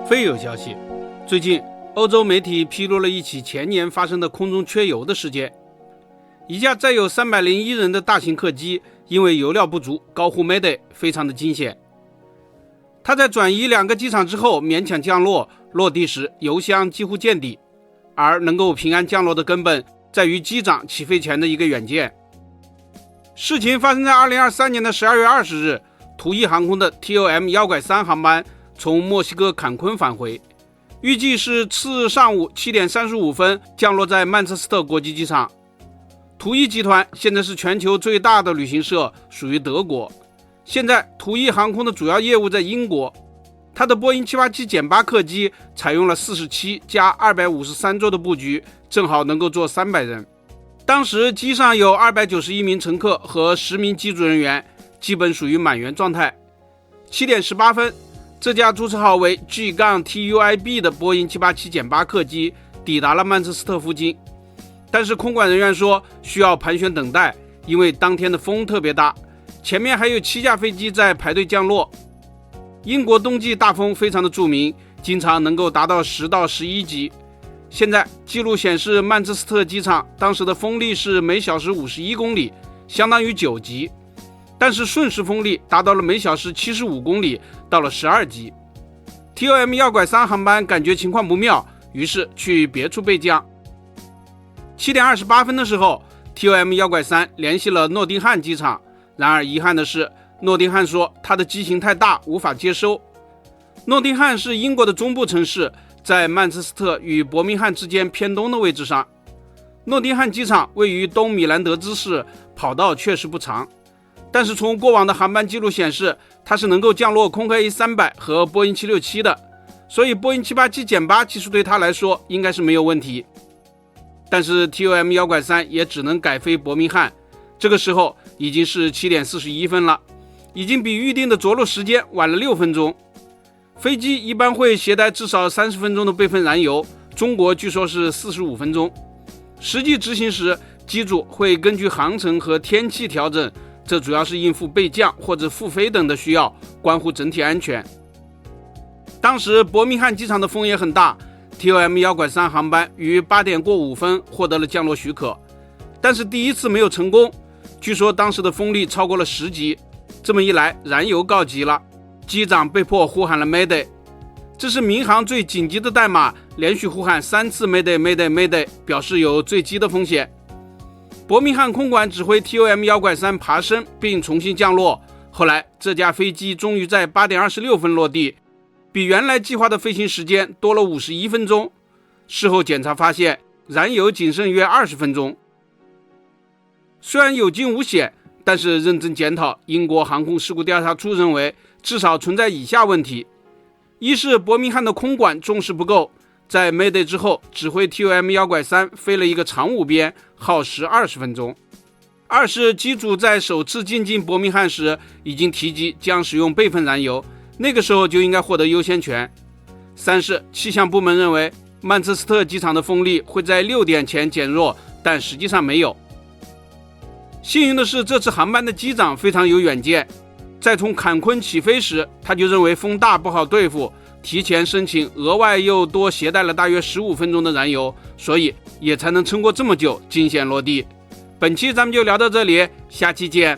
非有消息，最近欧洲媒体披露了一起前年发生的空中缺油的事件。一架载有301人的大型客机因为油料不足高呼 Mayday， 非常的惊险。它在转移2个机场之后勉强降落，落地时油箱几乎见底，而能够平安降落的根本在于机长起飞前的一个远见。事情发生在2023年的12月20日，途易航空的 TOM153 航班从墨西哥坎昆返回，预计是次日上午7点35分降落在曼彻斯特国际机场。途易集团现在是全球最大的旅行社，属于德国。现在途易航空的主要业务在英国，它的波音787-8客机采用了47加253座的布局，正好能够坐300人。当时机上有291名乘客和10名机组人员，基本属于满员状态。7点18分，这架注册号为 G-TUIB 的波音787-8客机抵达了曼彻斯特附近，但是空管人员说需要盘旋等待，因为当天的风特别大，前面还有7架飞机在排队降落。英国冬季大风非常的著名，经常能够达到10到11级。现在记录显示，曼彻斯特机场当时的风力是每小时51公里，相当于9级，但是瞬时风力达到了每小时75公里，到了12级。TOM153 航班感觉情况不妙，于是去别处备降。7点28分的时候， TOM153 联系了诺丁汉机场，然而遗憾的是，诺丁汉说它的机型太大，无法接收。诺丁汉是英国的中部城市，在曼彻斯特与伯明翰之间偏东的位置上。诺丁汉机场位于东米兰德兹市，跑道确实不长，但是从过往的航班记录显示，它是能够降落空客 A300 和波音767的，所以波音787-8技术对它来说应该是没有问题。但是 TOM153 也只能改飞伯明翰，这个时候已经是7点41分了，已经比预定的着陆时间晚了6分钟。飞机一般会携带至少30分钟的备份燃油，中国据说是45分钟。实际执行时，机组会根据航程和天气调整，这主要是应付备降或者复飞等的需要，关乎整体安全。当时伯明翰机场的风也很大， TOM153 航班于8点过5分获得了降落许可，但是第一次没有成功，据说当时的风力超过了10级，这么一来燃油告急了，机长被迫呼喊了 Mayday， 这是民航最紧急的代码，连续呼喊3次 Mayday Mayday Mayday， 表示有坠机的风险。伯明翰空管指挥 TOM153 爬升并重新降落，后来这架飞机终于在8点26分落地，比原来计划的飞行时间多了51分钟。事后检查发现，燃油仅剩约20分钟。虽然有惊无险，但是认真检讨，英国航空事故调查处认为至少存在以下问题：一是伯明翰的空管重视不够，在 Mayday 之后指挥 TOM153 飞了一个长五边，耗时20分钟；二是机组在首次进近伯明翰时已经提及将使用备份燃油，那个时候就应该获得优先权；三是气象部门认为曼彻斯特机场的风力会在6点前减弱，但实际上没有。幸运的是，这次航班的机长非常有远见，在从坎昆起飞时，他就认为风大不好对付，提前申请额外又多携带了大约15分钟的燃油，所以也才能撑过这么久，惊险落地。本期咱们就聊到这里，下期见。